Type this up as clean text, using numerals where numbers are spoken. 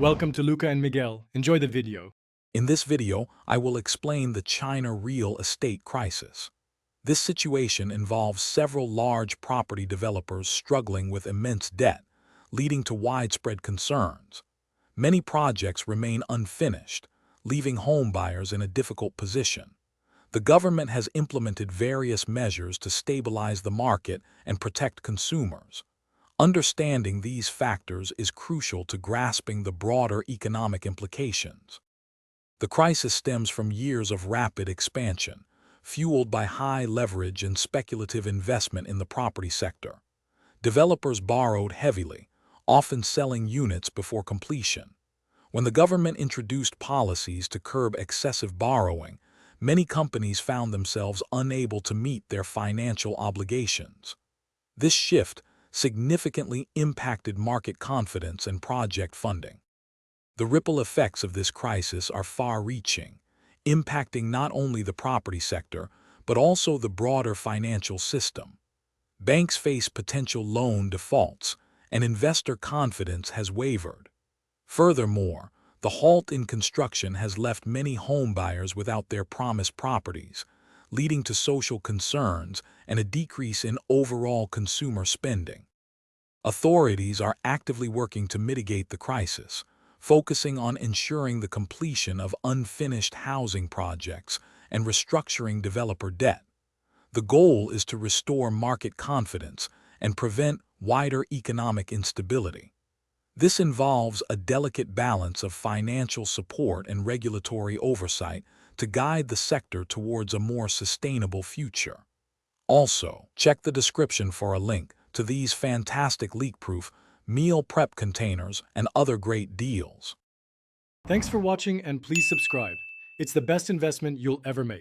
Welcome to Luca and Miguel. Enjoy the video. In this video, I will explain the China real estate crisis. This situation involves several large property developers struggling with immense debt, leading to widespread concerns. Many projects remain unfinished, leaving home buyers in a difficult position. The government has implemented various measures to stabilize the market and protect consumers. Understanding these factors is crucial to grasping the broader economic implications. The crisis stems from years of rapid expansion, fueled by high leverage and speculative investment in the property sector. Developers borrowed heavily, often selling units before completion. When the government introduced policies to curb excessive borrowing, many companies found themselves unable to meet their financial obligations. This shift significantly impacted market confidence and project funding. The ripple effects of this crisis are far-reaching, impacting not only the property sector, but also the broader financial system. Banks face potential loan defaults, and investor confidence has wavered. Furthermore, the halt in construction has left many homebuyers without their promised properties, leading to social concerns and a decrease in overall consumer spending. Authorities are actively working to mitigate the crisis, focusing on ensuring the completion of unfinished housing projects and restructuring developer debt. The goal is to restore market confidence and prevent wider economic instability. This involves a delicate balance of financial support and regulatory oversight to guide the sector towards a more sustainable future. Also, check the description for a link to these fantastic leak-proof meal prep containers and other great deals. Thanks for watching and please subscribe. It's the best investment you'll ever make.